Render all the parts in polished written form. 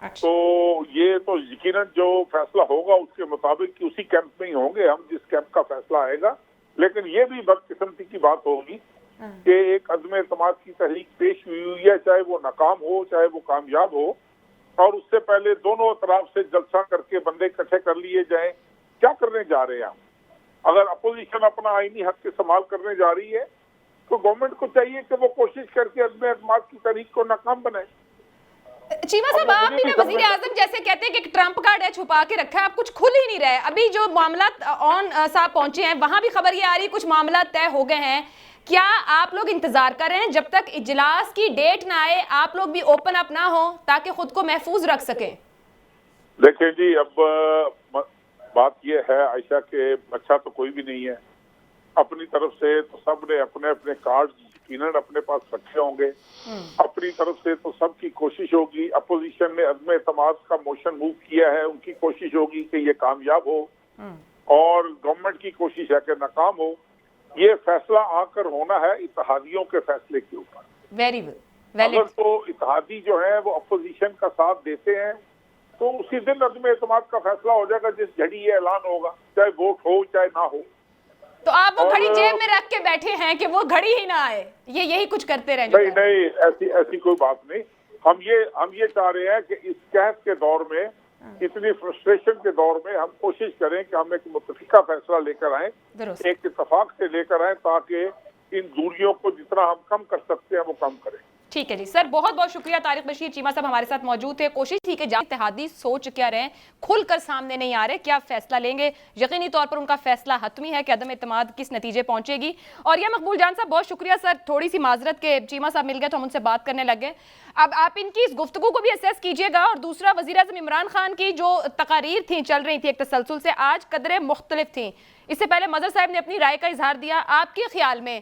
اچھا۔ تو یہ تو یقیناً جو فیصلہ ہوگا اس کے مطابق اسی کیمپ میں ہی ہوں گے ہم، جس کیمپ کا فیصلہ آئے گا. لیکن یہ بھی بدقسمتی کی بات ہوگی کہ ایک عدم اعتماد کی تحریک پیش ہوئی ہے، چاہے وہ ناکام ہو چاہے وہ کامیاب ہو، اور اس سے پہلے دونوں اطراف سے جلسہ کر کے بندے اکٹھے کر لیے جائیں. کیا کرنے جا رہے ہیں ہم؟ اگر اپوزیشن اپنا آئینی حق استعمال کرنے جا رہی ہے تو گورنمنٹ کو چاہیے کہ وہ کوشش کر کے عدم اعتماد کی تحریک کو ناکام بنائے. چیمہ صاحب، آپ بھی نا وزیر اعظم جیسے کہتے ہیں کہ ایک ٹرمپ کارڈ ہے چھپا کے رکھا ہے، آپ کچھ کھل ہی نہیں رہے. ابھی جو معاملات آن صاحب پہنچے ہیں وہاں بھی خبر یہ آ رہی ہے کچھ معاملات طے ہو گئے ہیں. کیا آپ لوگ انتظار کر رہے ہیں جب تک اجلاس کی ڈیٹ نہ آئے آپ لوگ بھی اوپن اپ نہ ہو تاکہ خود کو محفوظ رکھ سکیں؟ دیکھیں جی، اب بات یہ ہے عائشہ کہ اچھا تو کوئی بھی نہیں ہے. اپنی طرف سے تو سب نے اپنے اپنے کارڈ یقیناً اپنے پاس رکھے ہوں گے. اپنی طرف سے تو سب کی کوشش ہوگی. اپوزیشن نے عدم اعتماد کا موشن موو کیا ہے، ان کی کوشش ہوگی کہ یہ کامیاب ہو، اور گورنمنٹ کی کوشش ہے کہ ناکام ہو. یہ فیصلہ آ کر ہونا ہے اتحادیوں کے فیصلے کے اوپر. Very well. اگر تو اتحادی جو ہیں وہ اپوزیشن کا ساتھ دیتے ہیں تو اسی دن عدم اعتماد کا فیصلہ ہو جائے گا جس گھڑی یہ اعلان ہوگا، چاہے ووٹ ہو چاہے نہ ہو. تو آپ وہ گھڑی جیب میں رکھ کے بیٹھے ہیں کہ وہ گھڑی ہی نہ آئے، یہی کچھ کرتے رہیں؟ نہیں، ایسی کوئی بات نہیں. ہم یہ چاہ رہے ہیں کہ اس قحط کے دور میں، اتنی فرسٹریشن کے دور میں ہم کوشش کریں کہ ہم ایک متفقہ فیصلہ لے کر آئیں، ایک اتفاق سے لے کر آئیں، تاکہ ان دوریوں کو جتنا ہم کم کر سکتے ہیں وہ کم کریں. ٹھیک ہے جی سر، بہت بہت شکریہ. طارق بشیر چیمہ صاحب ہمارے ساتھ موجود تھے. کوشش تھی کہ اتحادی سوچ کیا رہے، کھل کر سامنے نہیں آ رہے، کیا فیصلہ لیں گے. یقینی طور پر ان کا فیصلہ حتمی ہے کہ عدم اعتماد کس نتیجے پہنچے گی. اور یہ مقبول جان صاحب بہت شکریہ سر، تھوڑی سی معذرت کہ چیمہ صاحب مل گئے تو ہم ان سے بات کرنے لگے. اب آپ ان کی اس گفتگو کو بھی اسیس کیجئے گا. اور دوسرا، وزیر اعظم عمران خان کی جو تقاریر تھیں چل رہی تھی ایک تسلسل سے، آج قدرے مختلف تھیں. اس سے پہلے مظہر صاحب نے اپنی رائے کا اظہار دیا. آپ کے خیال میں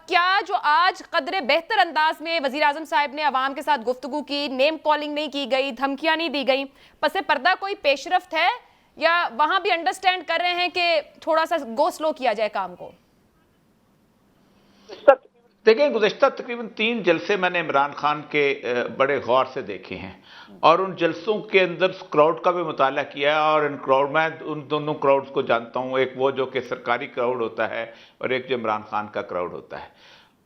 کیا جو آج قدرے بہتر انداز میں وزیر اعظم صاحب نے عوام کے ساتھ گفتگو کی، نیم کالنگ نہیں کی گئی، دھمکیاں نہیں دی گئیں، پس پردہ کوئی پیش رفت ہے یا وہاں بھی انڈرسٹینڈ کر رہے ہیں کہ تھوڑا سا گو سلو کیا جائے کام کو؟ دیکھیں، گزشتہ تقریباً 3 جلسے میں نے عمران خان کے بڑے غور سے دیکھے ہیں، اور ان جلسوں کے اندر کراؤڈ کا بھی مطالعہ کیا ہے. اور میں ان دونوں کراؤڈز کو جانتا ہوں، ایک وہ جو کہ سرکاری کراؤڈ ہوتا ہے اور ایک جو عمران خان کا کراؤڈ ہوتا ہے.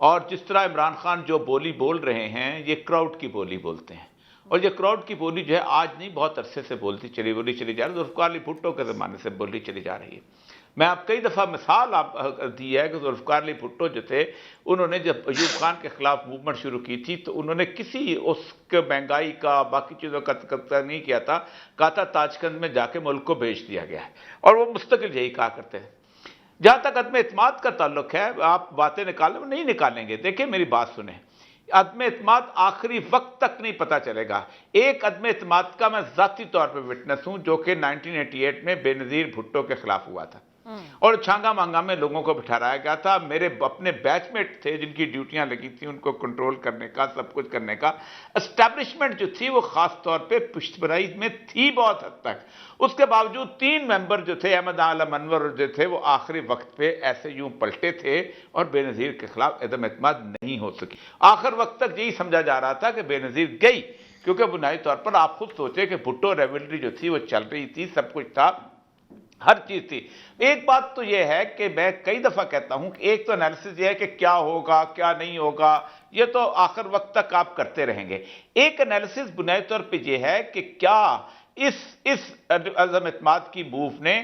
اور جس طرح عمران خان جو بولی بول رہے ہیں یہ کراؤڈ کی بولی بولتے ہیں، اور یہ کراؤڈ کی بولی جو ہے آج نہیں، بہت عرصے سے بولی چلی جا رہی ہے. ذوالفقار علی بھٹو کے زمانے سے بولی چلی جا رہی ہے. میں آپ کئی دفعہ مثال دی ہے کہ ذوالفقار علی بھٹو جو تھے، انہوں نے جب ایوب خان کے خلاف موومنٹ شروع کی تھی تو انہوں نے کسی اس کے مہنگائی کا باقی چیزوں کا تذکرہ نہیں کیا تھا. کہا تھا تاجکند میں جا کے ملک کو بیچ دیا گیا ہے، اور وہ مستقل یہی کہا کرتے ہیں. جہاں تک عدم اعتماد کا تعلق ہے، آپ باتیں نکالیں، نہیں نکالیں گے. دیکھیں میری بات سنیں، عدم اعتماد آخری وقت تک نہیں پتہ چلے گا. ایک عدم اعتماد کا میں ذاتی طور پہ وٹنس ہوں، جو کہ 1988 میں بے نظیر بھٹو کے خلاف ہوا تھا، اور چھانگا مانگا میں لوگوں کو بٹھایا گیا تھا. میرے اپنے بیچ میٹ تھے جن کی ڈیوٹیاں لگی تھیں ان کو کنٹرول کرنے کا، سب کچھ کرنے کا. اسٹیبلشمنٹ جو تھی وہ خاص طور پہ پشت برائی میں تھی بہت حد تک. اس کے باوجود 3 ممبر جو تھے، احمد عالم انور جو تھے، وہ آخری وقت پہ ایسے یوں پلٹے تھے اور بے نظیر کے خلاف عدم اعتماد نہیں ہو سکی. آخر وقت تک یہی سمجھا جا رہا تھا کہ بے نظیر گئی، کیونکہ بنیادی طور پر آپ خود سوچیں کہ بھٹو ریولری جو تھی وہ چل رہی تھی، سب کچھ تھا، ہر چیز تھی. ایک بات تو یہ ہے کہ میں کئی دفعہ کہتا ہوں کہ ایک تو انالیسس یہ ہے کہ کیا ہوگا کیا نہیں ہوگا، یہ تو آخر وقت تک آپ کرتے رہیں گے. ایک انالیسس بنیادی طور پہ یہ ہے کہ کیا اس عدم اعتماد کی موو نے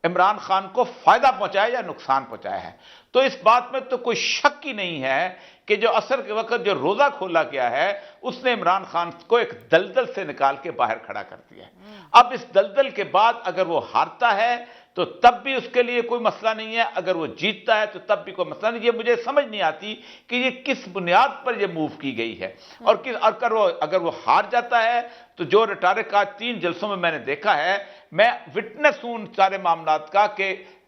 عمران خان کو فائدہ پہنچایا یا نقصان پہنچایا ہے. تو اس بات میں تو کوئی شک ہی نہیں ہے کہ جو عصر کے وقت جو روزہ کھولا گیا ہے اس نے عمران خان کو ایک دلدل سے نکال کے باہر کھڑا کر دیا ہے. اب اس دلدل کے بعد اگر وہ ہارتا ہے تو تب بھی اس کے لیے کوئی مسئلہ نہیں ہے، اگر وہ جیتتا ہے تو تب بھی کوئی مسئلہ نہیں. یہ مجھے سمجھ نہیں آتی کہ یہ کس بنیاد پر یہ موو کی گئی ہے. اور اگر وہ ہار جاتا ہے تو جو ریٹارک آج 3 جلسوں میں نے دیکھا ہے، میں وٹنس ہوں سارے معاملات کا کہ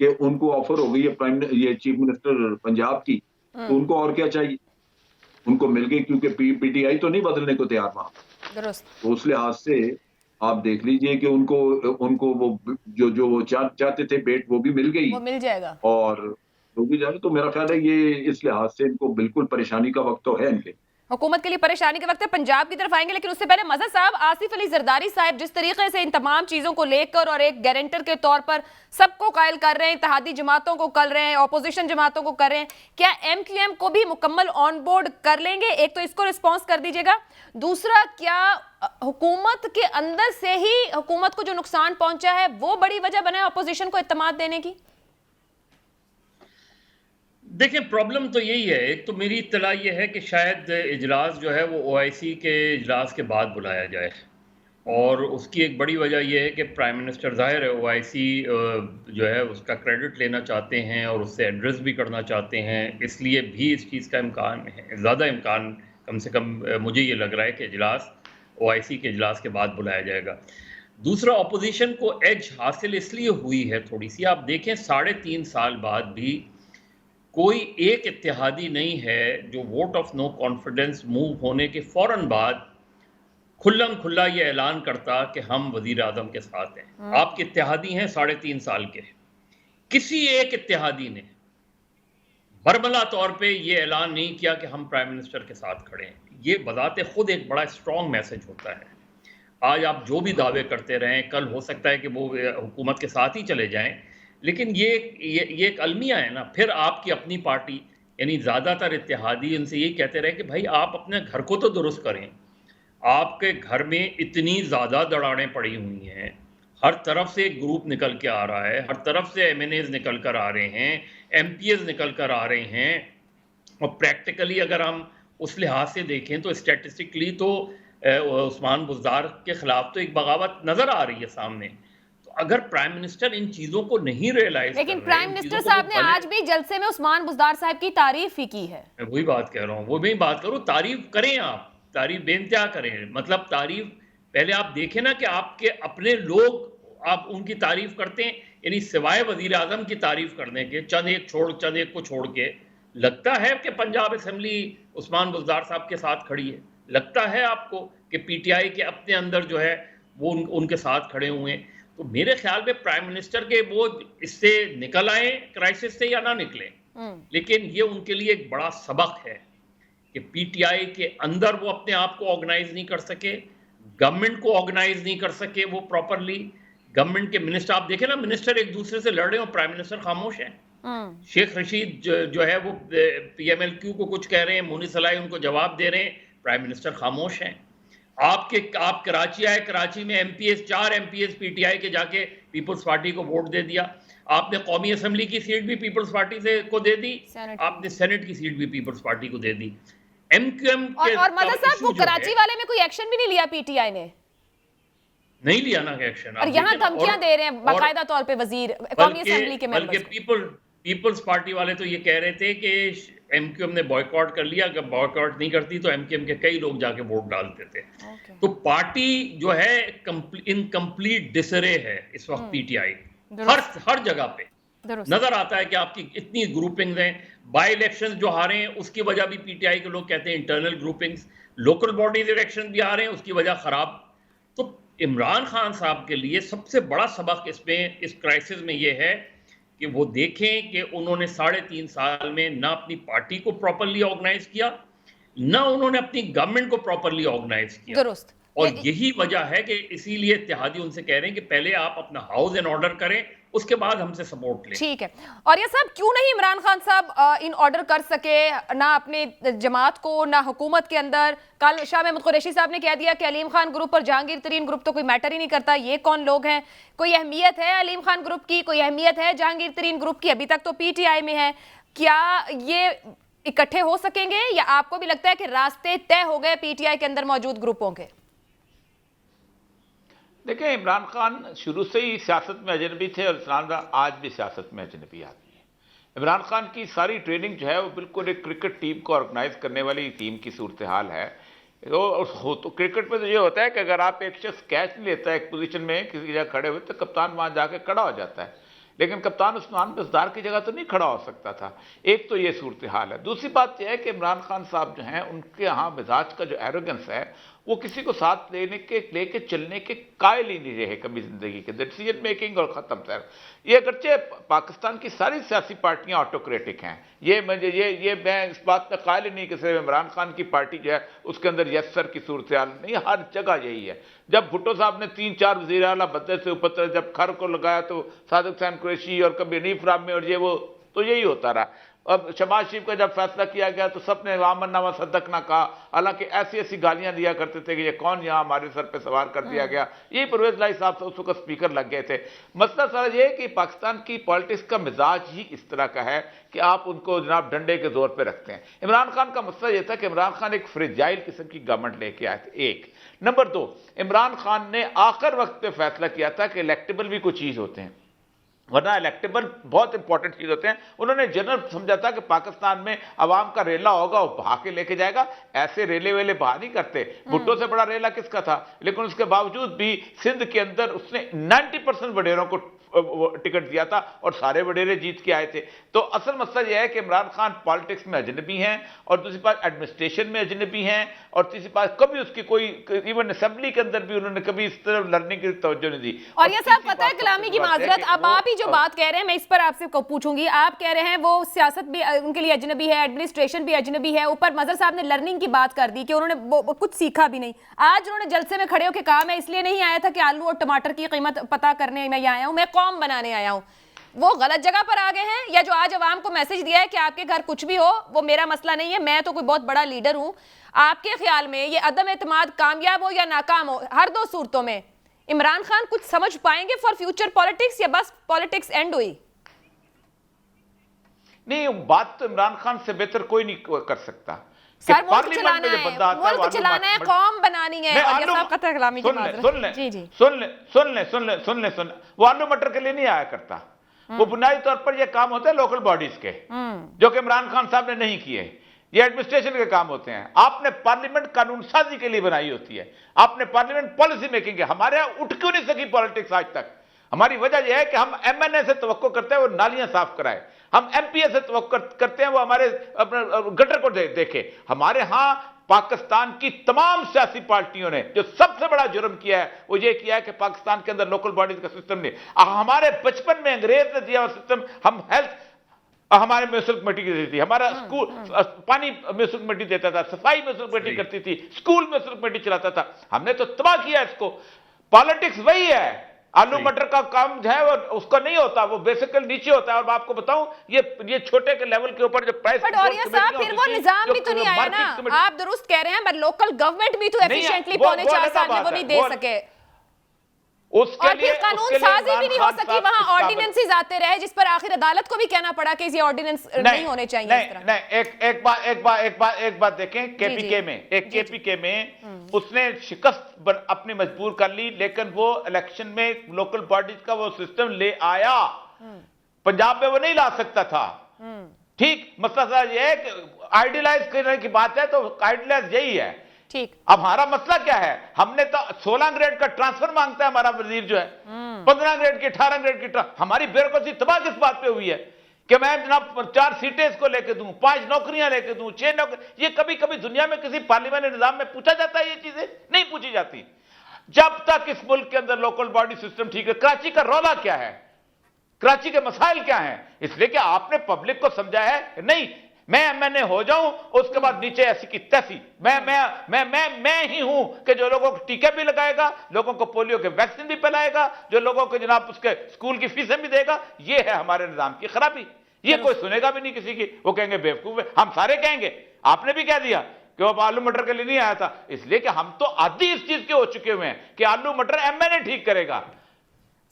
کہ ان کو آفر ہو گئی ہے یہ چیف منسٹر پنجاب کی، تو ان کو اور کیا چاہیے؟ ان کو مل گئی، کیونکہ پی ٹی آئی تو نہیں بدلنے کو تیار وہاں. تو اس لحاظ سے آپ دیکھ لیجئے کہ ان کو وہ جو وہ چاہتے تھے بیٹ وہ بھی مل گئی، وہ مل جائے گا اور وہ بھی جائے. تو میرا خیال ہے یہ اس لحاظ سے ان کو بالکل پریشانی کا وقت تو ہے ان کے. حکومت کے لیے پریشانی کے وقت ہے. پنجاب کی طرف آئیں گے، لیکن اس سے پہلے مظہر صاحب، آصف علی زرداری صاحب جس طریقے سے ان تمام چیزوں کو لے کر اور ایک گارنٹر کے طور پر سب کو قائل کر رہے ہیں، اتحادی جماعتوں کو کر رہے ہیں، اپوزیشن جماعتوں کو کر رہے ہیں، کیا ایم کیو ایم کو بھی مکمل آن بورڈ کر لیں گے؟ ایک تو اس کو رسپانس کر دیجئے گا. دوسرا، کیا حکومت کے اندر سے ہی حکومت کو جو نقصان پہنچا ہے وہ بڑی وجہ بنا ہے اپوزیشن کو اعتماد دینے کی؟ دیکھیں پرابلم تو یہی ہے. ایک تو میری اطلاع یہ ہے کہ شاید اجلاس جو ہے وہ او آئی سی کے اجلاس کے بعد بلایا جائے، اور اس کی ایک بڑی وجہ یہ ہے کہ پرائم منسٹر ظاہر ہے او آئی سی جو ہے اس کا کریڈٹ لینا چاہتے ہیں اور اس سے ایڈریس بھی کرنا چاہتے ہیں، اس لیے بھی اس چیز کا امکان ہے، زیادہ امکان کم سے کم مجھے یہ لگ رہا ہے کہ اجلاس او آئی سی کے اجلاس کے بعد بلایا جائے گا. دوسرا، اپوزیشن کو ایج حاصل اس لیے ہوئی ہے تھوڑی سی. آپ دیکھیں 3.5 سال بعد بھی کوئی ایک اتحادی نہیں ہے جو vote of no confidence move ہونے کے فوراً بعد کھلم کھلا یہ اعلان کرتا کہ ہم وزیر اعظم کے ساتھ ہیں. آپ کے اتحادی ہیں 3.5 سال کے، کسی ایک اتحادی نے برملا طور پہ یہ اعلان نہیں کیا کہ ہم پرائم منسٹر کے ساتھ کھڑے ہیں. یہ بذات خود ایک بڑا اسٹرانگ میسج ہوتا ہے. آج آپ جو بھی دعوے کرتے رہیں، کل ہو سکتا ہے کہ وہ حکومت کے ساتھ ہی چلے جائیں، لیکن یہ ایک المیہ ہے نا. پھر آپ کی اپنی پارٹی یعنی زیادہ تر اتحادی ان سے یہی کہتے رہے کہ بھائی آپ اپنے گھر کو تو درست کریں. آپ کے گھر میں اتنی زیادہ دڑاڑیں پڑی ہوئی ہیں، ہر طرف سے ایک گروپ نکل کے آ رہا ہے، ہر طرف سے ایم این ایز نکل کر آ رہے ہیں، ایم پی ایز نکل کر آ رہے ہیں، اور پریکٹیکلی اگر ہم اس لحاظ سے دیکھیں تو اسٹیٹسٹکلی تو عثمان بزدار کے خلاف تو ایک بغاوت نظر آ رہی ہے سامنے. تو اگر پرائم منسٹر ان چیزوں کو نہیں ریئلائز کر رہے، لیکن پرائم منسٹر صاحب نے آج بھی جلسے میں عثمان بزدار صاحب کی تعریف ہی کی ہے. میں وہی بات کہہ رہا ہوں، وہ بھی بات کروں، تعریف کریں، آپ تعریف بے انتہا کریں. مطلب تعریف پہلے آپ دیکھیں نا کہ آپ کے اپنے لوگ آپ ان کی تعریف کرتے ہیں، یعنی سوائے وزیر اعظم کی تعریف کرنے کے چند ایک کو چھوڑ کے لگتا ہے کہ پنجاب اسمبلی عثمان بزدار صاحب کے ساتھ کھڑی ہے؟ لگتا ہے آپ کو کہ پی ٹی آئی کے اپنے اندر جو ہے وہ ان کے ساتھ کھڑے ہوئے ہیں؟ تو میرے خیال میں پرائم منسٹر کے وہ اس سے نکل آئیں کرائسس سے یا نہ نکلیں، لیکن یہ ان کے لیے ایک بڑا سبق ہے کہ پی ٹی آئی کے اندر وہ اپنے آپ کو آرگنائز نہیں کر سکے، گورنمنٹ کو آرگنائز نہیں کر سکے وہ پراپرلی. گورنمنٹ کے منسٹر آپ دیکھیں نا، منسٹر ایک دوسرے سے لڑ رہے ہیں اور پرائم منسٹر خاموش ہیں. شیخ رشید جو ہے وہ پی ایم ایل کیو کو کچھ کہہ رہے ہیں، مونی صلاحی ان کو جواب دے رہے ہیں، پرائم منسٹر خاموش ہیں. آپ کراچی آئے، کراچی میں M P S 4 M P S P T I کے جا کے پیپلز پارٹی کو ووٹ دے دیا. آپ نے قومی اسمبلی کی سیٹ بھی پیپلز پارٹی سے کو دے دی، آپ نے سینٹ کی سیٹ بھی پیپلز پارٹی کو دے دی. ایم کیو ایم اور مدد صاحب وہ کراچی والے میں کوئی ایکشن بھی نہیں لیا پی ٹی آئی نے؟ نہیں لیا نا ایکشن. اور یہاں دھمکیاں دے رہے ہیں باقاعدہ طور پہ وزیر قومی اسمبلی کے ممبرز کو. پیپلز پارٹی والے تو یہ کہہ رہے تھے کہ ایم کیو ایم نے بوائیکاٹ کر لیا، اگر بوائیکاٹ نہیں کرتی تو ایم کیو ایم کے کئی لوگ جا کے ووٹ ڈالتے تھے. تو پارٹی جو ہے انکمپلیٹ ڈسرے ہے اس وقت. پی ٹی آئی ہر جگہ پہ نظر آتا ہے کہ آپ کی اتنی گروپنگز ہیں. بائی الیکشن جو ہارے ہیں اس کی وجہ بھی پی ٹی آئی کے لوگ کہتے ہیں internal groupings. Local bodies election بھی آ رہے ہیں اس کی وجہ خراب. تو عمران خان صاحب کے لیے سب سے بڑا سبق اس کرائسس میں یہ ہے کہ وہ دیکھیں کہ انہوں نے 3.5 سال میں نہ اپنی پارٹی کو پراپرلی آرگنائز کیا، نہ انہوں نے اپنی گورنمنٹ کو پراپرلی آرگنائز کیا. درست. اور یہی وجہ ہے کہ اسی لیے اتحادی ان سے کہہ رہے ہیں کہ پہلے آپ اپنا ہاؤس ان آرڈر کریں، اس کے بعد ہم سے سپورٹ لیں. ٹھیک ہے. اور یہ صاحب کیوں نہیں عمران خان صاحب ان آرڈر کر سکے، نہ اپنے جماعت کو نہ حکومت کے اندر؟ کل شاہ محمود قریشی صاحب نے کہہ دیا کہ علیم خان گروپ اور جہانگیر ترین گروپ تو کوئی میٹر ہی نہیں کرتا، یہ کون لوگ ہیں؟ کوئی اہمیت ہے علیم خان گروپ کی؟ کوئی اہمیت ہے جہانگیر ترین گروپ کی؟ ابھی تک تو پی ٹی آئی میں ہے. کیا یہ اکٹھے ہو سکیں گے یا آپ کو بھی لگتا ہے کہ راستے طے ہو گئے پی ٹی آئی کے اندر موجود گروپوں کے؟ دیکھیں عمران خان شروع سے ہی سیاست میں اجنبی تھے اور آج بھی سیاست میں اجنبی آدمی ہیں. عمران خان کی ساری ٹریننگ جو ہے وہ بالکل ایک کرکٹ ٹیم کو آرگنائز کرنے والی ٹیم کی صورتحال ہے. تو کرکٹ میں تو یہ ہوتا ہے کہ اگر آپ ایک شخص کیچ نہیں لیتا ہے ایک پوزیشن میں کسی جگہ کھڑے ہوئے تو کپتان وہاں جا کے کھڑا ہو جاتا ہے. لیکن کپتان عثمان بزدار کی جگہ تو نہیں کھڑا ہو سکتا تھا. ایک تو یہ صورتحال ہے. دوسری بات یہ ہے کہ عمران خان صاحب جو ہیں ان کے ہاں مزاج کا جو ایروگنس ہے وہ کسی کو ساتھ لے کے چلنے کے قائل ہی نہیں رہے کبھی زندگی کے. ڈیسیژن میکنگ اور ختم سر. یہ اگرچہ پاکستان کی ساری سیاسی پارٹیاں آٹوکریٹک ہیں, یہ میں اس بات میں قائل ہی نہیں کہ صرف عمران خان کی پارٹی جو ہے اس کے اندر یس سر کی صورتحال نہیں, ہر جگہ یہی ہے. جب بھٹو صاحب نے 3-4 وزیر اعلیٰ بدلے سے اوپر جب کھر کو لگایا تو صادق حسین قریشی اور کبھی حنیف رحمی اور یہ وہ تو یہی ہوتا رہا. اب شہباز شریف کا جب فیصلہ کیا گیا تو سب نے امن نامہ صدق نہ کہا, حالانکہ ایسی گالیاں دیا کرتے تھے کہ یہ کون یہاں ہمارے سر پہ سوار کر دیا گیا. یہی پرویز لائی صاحب اس وقت اسپیکر لگ گئے تھے. مسئلہ سارا یہ ہے کہ پاکستان کی پالیٹکس کا مزاج ہی اس طرح کا ہے کہ آپ ان کو جناب ڈنڈے کے زور پہ رکھتے ہیں. عمران خان کا مسئلہ یہ تھا کہ عمران خان ایک فریجائل قسم کی گورنمنٹ لے کے آئے تھے. ایک نمبر 2, عمران خان نے آخر وقت پہ فیصلہ کیا تھا کہ الیکٹیبل بھی کچھ چیز ہوتے ہیں, ورنہ الیکٹیبل بہت امپورٹنٹ چیز ہوتے ہیں. انہوں نے جنرل سمجھا تھا کہ پاکستان میں عوام کا ریلا ہوگا وہ بہا کے لے کے جائے گا. ایسے ریلے ویلے بہا نہیں کرتے. بھٹو سے بڑا ریلا کس کا تھا, لیکن اس کے باوجود بھی سندھ کے اندر اس نے 90% وڈیروں کو ٹکٹ دیا تھا اور سارے وڈیرے جیت کے آئے تھے. تو اصل مسئلہ یہ ہے کہ عمران خان پالیٹکس میں اجنبی ہیں, اور دوسری بات ایڈمنسٹریشن میں اجنبی ہیں, اور تیسری بات کبھی اس کی کوئی ایون اسمبلی کے اندر بھی انہوں نے کبھی اس طرح لرننگ کی توجہ نہیں دی. اور یہ صاحب پتہ ہے کلامی کی معذرت, اب آپ ہی جو بات کہہ رہے ہیں میں اس پر آپ سے پوچھوں گی. آپ کہہ رہے ہیں وہ سیاست بھی ان کے لیے اجنبی ہے, ایڈمنسٹریشن بھی اجنبی ہے, اوپر مظہر صاحب نے لرننگ کی بات کر دی کہ انہوں نے کچھ سیکھا بھی نہیں. آج انہوں نے جلسے میں کھڑے ہو کے کہا میں اس لیے نہیں آیا تھا کہ آلو اور ٹماٹر کی قیمت پتہ کرنے میں آیا ہوں, میں قوم بنانے آیا ہوں. وہ غلط جگہ پر آ گئے ہیں, یا جو آج عوام کو میسج دیا ہے کہ آپ کے گھر کچھ بھی ہو وہ میرا مسئلہ نہیں ہے, میں تو کوئی بہت بڑا لیڈر ہوں. آپ کے خیال میں یہ عدم اعتماد کامیاب ہو یا ناکام ہو, ہر دو صورتوں میں عمران خان کچھ سمجھ پائیں گے فار فیوچر پالیٹکس, یا بس پالیٹکس اینڈ ہوئی؟ نہیں, بات تو عمران خان سے بہتر کوئی نہیں کر سکتا. سر ملک چلانا ہے, ملک چلانا ہے, قوم بنانی ہے. اور یہ صاحب قطع کلامی کی معذرت. جی جی سن لیں وہ آلو مٹر کے لیے نہیں آیا کرتا. وہ بنیادی طور پر یہ کام ہوتے ہیں لوکل باڈیز کے, جو کہ عمران خان صاحب نے نہیں کیے. یہ ایڈمنسٹریشن کے کام ہوتے ہیں. آپ نے پارلیمنٹ قانون سازی کے لیے بنائی ہوتی ہے, آپ نے پارلیمنٹ پالیسی میکنگ ہے. ہمارے یہاں اٹھ کیوں نہیں سکی پالیٹکس آج تک؟ ہماری وجہ یہ ہے کہ ہم ایم این اے سے توقع کرتے ہیں وہ نالیاں صاف کرائے, ہم ایم پی اے سے توقع کرتے ہیں وہ ہمارے گٹر کو دیکھے. ہمارے ہاں پاکستان کی تمام سیاسی پارٹیوں نے جو سب سے بڑا جرم کیا ہے وہ یہ کیا ہے کہ پاکستان کے اندر لوکل باڈیز کا سسٹم نہیں. ہمارے بچپن میں انگریز نے دیا ہوا سسٹم, ہم ہیلتھ ہمارے میونسپل کمیٹی کی دیتی تھی, ہمارا اسکول پانی میونسپل کمیٹی دیتا تھا, صفائی میونسپل کمیٹی کرتی تھی, اسکول میونسپل کمیٹی چلاتا تھا. ہم نے تو تباہ کیا اس کو. پالیٹکس وہی ہے, آلو مٹر کا کام جو ہے وہ اس کا نہیں ہوتا, وہ بیسیکل نیچے ہوتا ہے. اور میں آپ کو بتاؤں یہ چھوٹے کے لیول کے اوپر جو پرائس پھر وہ نظام بھی تو نہیں آیا نا. آپ درست کہہ رہے ہیں, پر لوکل گورنمنٹ بھی تو ایفیشینٹلی پونے 4 سال میں وہ نہیں دے سکے, اور پھر قانون سازی بھی نہیں ہو سکی. وہاں آرڈیننسز آتے رہے جس پر آخر عدالت کو بھی کہنا پڑا کہ یہ آرڈیننس نہیں ہونے چاہیے اس طرح. ایک بات دیکھیں, کے پی کے میں اس نے شکست اپنی مجبور کر لی, لیکن وہ الیکشن میں لوکل باڈیز کا وہ سسٹم لے آیا. پنجاب میں وہ نہیں لا سکتا تھا. ٹھیک, مسئلہ یہ ہے کہ آئیڈیلائز کرنے کی بات ہے تو آئیڈیلائز یہی ہے. ٹھیک, اب ہمارا مسئلہ کیا ہے, ہم نے تو 16 گریڈ کا ٹرانسفر مانگتا ہے ہمارا وزیر جو ہے, 15 گریڈ کی 18 گریڈ کی. ہماری بیوروکریسی تباہ کس بات پہ ہوئی ہے کہ میں جناب 4 سیٹیں اس کو لے کے دوں, 5 نوکریاں لے کے دوں, 6 نوکریاں. یہ کبھی دنیا میں کسی پارلیمانی نظام میں پوچھا جاتا ہے؟ یہ چیزیں نہیں پوچھی جاتی. جب تک اس ملک کے اندر لوکل باڈی سسٹم ٹھیک ہے. کراچی کا رولا کیا ہے, کراچی کے مسائل کیا ہیں؟ اس لیے کہ آپ نے پبلک کو سمجھا ہے نہیں میں ایم این اے ہو جاؤں, اس کے بعد نیچے ایسی کی تیسی میں ہی ہوں کہ جو لوگوں کو ٹیکے بھی لگائے گا, لوگوں کو پولیو کے ویکسین بھی پلائے گا, جو لوگوں کو جناب اس کے اسکول کی فیسیں بھی دے گا. یہ ہے ہمارے نظام کی خرابی. یہ کوئی سنے گا بھی نہیں کسی کی. وہ کہیں گے بیوقوف ہے, ہم سارے کہیں گے. آپ نے بھی کہہ دیا کہ وہ آلو مٹر کے لیے نہیں آیا تھا, اس لیے کہ ہم تو عادی اس چیز کے ہو چکے ہوئے ہیں کہ آلو مٹر ایم این اے ٹھیک کرے گا.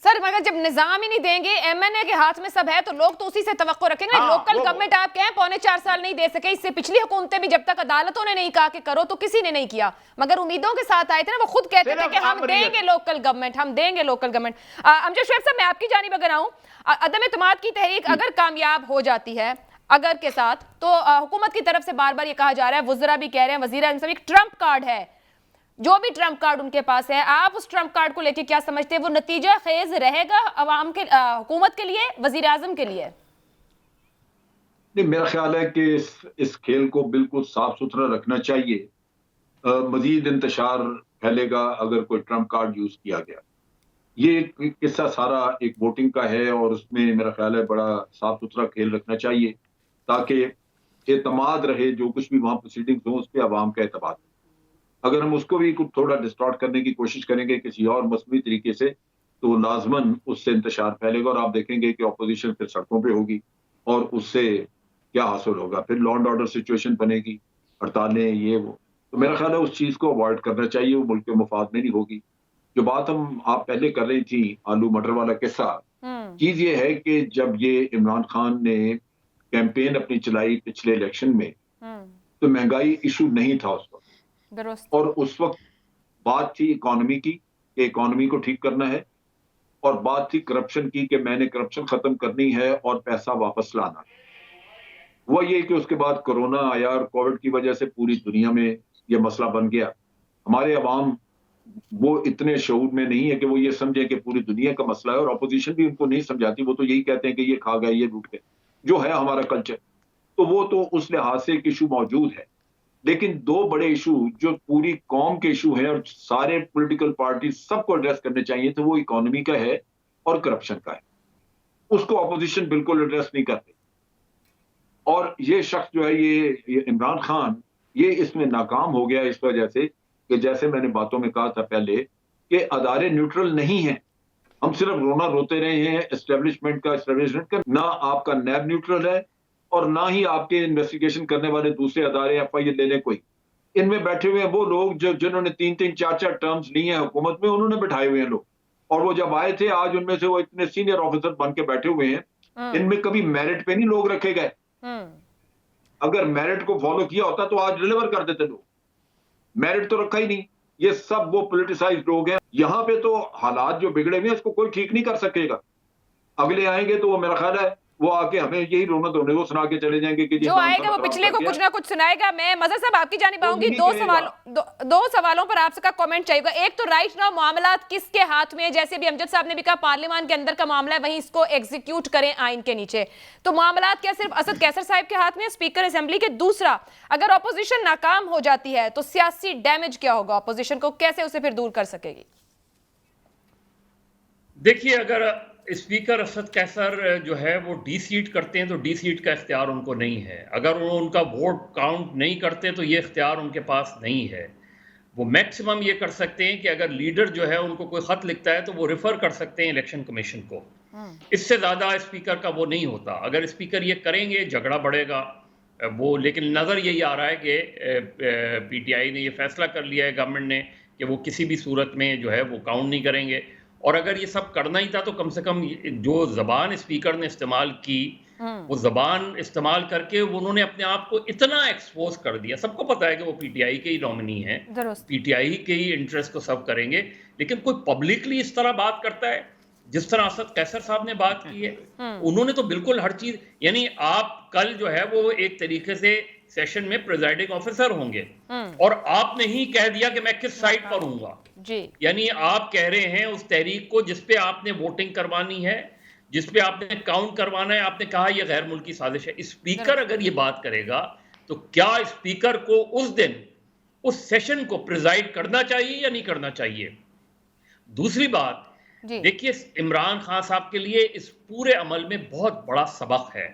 سر مگر جب نظام ہی نہیں دیں گے, ایم این اے کے ہاتھ میں سب ہے, تو لوگ تو اسی سے توقع رکھیں گے. لوکل گورنمنٹ آپ کہیں پونے 4 سال نہیں دے سکے, اس سے پچھلی حکومتیں بھی جب تک عدالتوں نے نہیں کہا کہ کرو تو کسی نے نہیں کیا, مگر امیدوں کے ساتھ آئے تھے نا. وہ خود کہتے تھے کہ ہم دیں گے لوکل گورنمنٹ, ہم دیں گے لوکل گورنمنٹ. امجد شعیب صاحب میں آپ کی جانب اگر آؤں, عدم اعتماد کی تحریک اگر کامیاب ہو جاتی ہے اگر کے ساتھ, تو حکومت کی طرف سے بار بار یہ کہا جا رہا ہے, وزراء بھی کہہ رہے ہیں, وزیر اعظم ایک ٹرمپ کارڈ ہے جو بھی ٹرمپ کارڈ ان کے پاس ہے، آپ اس ٹرمپ کارڈ کو لے کے کیا سمجھتے ہیں؟ وہ نتیجہ خیز رہے گا عوام کے حکومت کے لیے، وزیر اعظم کے لیے؟ نہیں، میرا خیال ہے کہ اس کھیل کو بالکل صاف ستھرا رکھنا چاہیے. مزید انتشار پھیلے گا اگر کوئی ٹرمپ کارڈ یوز کیا گیا. یہ قصہ سارا ایک ووٹنگ کا ہے اور اس میں میرا خیال ہے بڑا صاف ستھرا کھیل رکھنا چاہیے تاکہ اعتماد رہے. جو کچھ بھی وہاں پروسیڈنگز ہوں اس پہ عوام کا اعتماد. اگر ہم اس کو بھی تھوڑا ڈسٹارٹ کرنے کی کوشش کریں گے کسی اور مصنوعی طریقے سے تو لازماً اس سے انتشار پھیلے گا اور آپ دیکھیں گے کہ اپوزیشن پھر سڑکوں پہ ہوگی اور اس سے کیا حاصل ہوگا؟ پھر لا اینڈ آرڈر سچویشن بنے گی، ہڑتالیں، یہ وہ. تو میرا خیال ہے اس چیز کو اوائڈ کرنا چاہیے، وہ ملک کے مفاد میں نہیں ہوگی. جو بات آپ پہلے کر رہی تھی آلو مٹر والا قصہ، چیز یہ ہے کہ جب یہ عمران خان نے کیمپین اپنی چلائی پچھلے الیکشن میں تو مہنگائی ایشو نہیں تھا اس وقت، اور اس وقت بات تھی اکانومی کی کہ اکانومی کو ٹھیک کرنا ہے، اور بات تھی کرپشن کی کہ میں نے کرپشن ختم کرنی ہے اور پیسہ واپس لانا. وہ یہ کہ اس کے بعد کرونا آیا اور کووڈ کی وجہ سے پوری دنیا میں یہ مسئلہ بن گیا. ہمارے عوام وہ اتنے شعور میں نہیں ہے کہ وہ یہ سمجھے کہ پوری دنیا کا مسئلہ ہے، اور اپوزیشن بھی ان کو نہیں سمجھاتی. وہ تو یہی کہتے ہیں کہ یہ کھا گئے، یہ لوٹ گئے، جو ہے ہمارا کلچر. تو وہ تو اس لحاظ سے ایک ایشو موجود ہے، لیکن دو بڑے ایشو جو پوری قوم کے ایشو ہیں اور سارے پولیٹیکل پارٹی سب کو ایڈریس کرنے چاہیے تو وہ اکانومی کا ہے اور کرپشن کا ہے. اس کو اپوزیشن بالکل ایڈریس نہیں کرتے. اور یہ شخص جو ہے یہ عمران خان یہ اس میں ناکام ہو گیا اس وجہ سے کہ جیسے میں نے باتوں میں کہا تھا پہلے کہ ادارے نیوٹرل نہیں ہیں. ہم صرف رونا روتے رہے ہیں اسٹیبلشمنٹ کا. نہ آپ کا نیب نیوٹرل ہے اور نہ ہی آپ کے انویسٹیگیشن کرنے والے دوسرے ادارے ایف آئی اے لے لیں کوئی. ان میں بیٹھے ہوئے ہیں وہ لوگ جنہوں نے 3 4 ٹرمز لی ہیں حکومت میں، انہوں نے بٹھائے ہوئے ہیں لوگ. اور وہ جب آئے تھے آج ان میں سے وہ اتنے سینئر آفیسر بن کے بیٹھے ہوئے ہیں. ان میں کبھی میرٹ پہ نہیں لوگ رکھے گئے. اگر میرٹ کو فالو کیا ہوتا تو آج ڈیلیور کر دیتے لوگ. میرٹ تو رکھا ہی نہیں. یہ سب وہ پولیٹیسائز لوگ ہیں. یہاں پہ تو حالات جو بگڑے ہوئے ہیں اس کو کوئی ٹھیک نہیں کر سکے گا. اگلے آئیں گے تو وہ میرا خیال ہے وہ آ کے ہمیں یہی رونا دھونے کو سنا کے چلے جائیں گے کہ جو آئے گا وہ پچھلے کو کچھ نہ کچھ سنائے گا. میں مظہر صاحب آپ کی جانب آؤں گی. دو سوالوں پر آپ سے کا کامنٹ چاہیے گا. ایک تو رائٹ ناؤ معاملات کس کے ہاتھ میں؟ جیسے بھی امجد صاحب نے بھی کہا پارلیمان کے اندر کا معاملہ ہے، وہیں اس کو ایگزیکیوٹ کریں آئین کے نیچے. تو معاملات کیا صرف اسد قیصر صاحب کے ہاتھ میں، اسپیکر اسمبلی کے؟ دوسرا، اگر اپوزیشن ناکام ہو جاتی ہے تو سیاسی ڈیمیج کیا ہوگا اپوزیشن کو؟ کیسے اسے پھر دور کر سکے گی؟ دیکھیے، اگر اسپیکر اسد قیصر جو ہے وہ ڈی سیٹ کرتے ہیں تو ڈی سیٹ کا اختیار ان کو نہیں ہے. اگر وہ ان کا ووٹ کاؤنٹ نہیں کرتے تو یہ اختیار ان کے پاس نہیں ہے. وہ میکسیمم یہ کر سکتے ہیں کہ اگر لیڈر جو ہے ان کو کوئی خط لکھتا ہے تو وہ ریفر کر سکتے ہیں الیکشن کمیشن کو. اس سے زیادہ اسپیکر کا وہ نہیں ہوتا. اگر اسپیکر یہ کریں گے جھگڑا بڑھے گا وہ. لیکن نظر یہی آ رہا ہے کہ پی ٹی آئی نے یہ فیصلہ کر لیا ہے گورنمنٹ نے کہ وہ کسی بھی صورت میں جو ہے وہ کاؤنٹ نہیں کریں گے. اور اگر یہ سب کرنا ہی تھا تو کم سے کم جو زبان اسپیکر نے استعمال کی وہ زبان استعمال کر کے انہوں نے اپنے آپ کو اتنا ایکسپوز کر دیا. سب کو پتا ہے کہ وہ پی ٹی آئی کے ہی نامنی ہیں، پی ٹی آئی کے ہی انٹرسٹ کو سب کریں گے. لیکن کوئی پبلکلی اس طرح بات کرتا ہے جس طرح اسد قیصر صاحب نے بات کی ہے؟ انہوں نے تو بالکل ہر چیز، یعنی آپ کل جو ہے وہ ایک طریقے سے سیشن میں پریزائڈنگ آفیسر ہوں گے اور آپ نے ہی کہہ دیا کہ میں کس سائٹ پر ہوں گا. یعنی آپ کہہ رہے ہیں اس تحریک کو جس پہ آپ نے ووٹنگ کروانی ہے، جس پہ آپ نے کاؤنٹ کروانا ہے، آپ نے کہا یہ غیر ملکی سازش ہے. اسپیکر اگر یہ بات کرے گا تو کیا اسپیکر کو اس دن اس سیشن کو پریزائڈ کرنا چاہیے یا نہیں کرنا چاہیے؟ دوسری بات، دیکھیے عمران خان صاحب کے لیے اس پورے عمل میں بہت بڑا سبق ہے.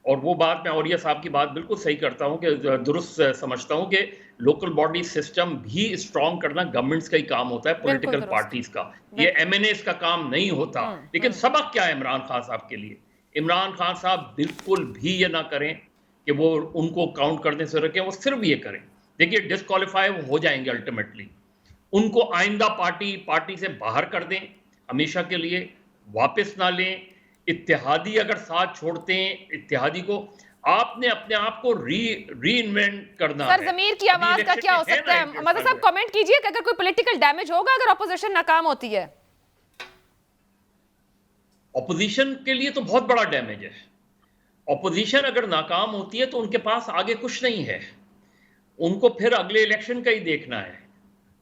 اور وہ بات میں اولیاء صاحب کی بات بالکل صحیح کرتا ہوں کہ درست سمجھتا ہوں کہ لوکل باڈی سسٹم بھی اسٹرانگ کرنا گورنمنٹس کا ہی کام ہوتا ہے، پولیٹیکل پارٹیز کا. یہ ایم این ایز کا کام نہیں ہوتا. لیکن سبق کیا ہے عمران خان صاحب کے لیے؟ عمران خان صاحب بالکل بھی یہ نہ کریں کہ وہ ان کو کاؤنٹ کرنے سے رکھیں، وہ صرف یہ کریں. دیکھیے ڈسکوالیفائی ہو جائیں گے الٹیمیٹلی. ان کو آئندہ پارٹی سے باہر کر دیں ہمیشہ کے لیے، واپس نہ لیں. اتحادی اگر ساتھ چھوڑتے ہیں اتحادی کو، آپ نے اپنے آپ کو ری انوینٹ کرنا ہے. سر ضمیر کی آواز کا کیا ہو سکتا ہے؟ مدر صاحب کامنٹ کیجئے کہ اگر کوئی پولیٹیکل ڈیمیج ہوگا اگر اپوزیشن ناکام ہوتی ہے. اپوزیشن کے لیے تو بہت بڑا ڈیمیج ہے. اپوزیشن اگر ناکام ہوتی ہے تو ان کے پاس آگے کچھ نہیں ہے. ان کو پھر اگلے الیکشن کا ہی دیکھنا ہے.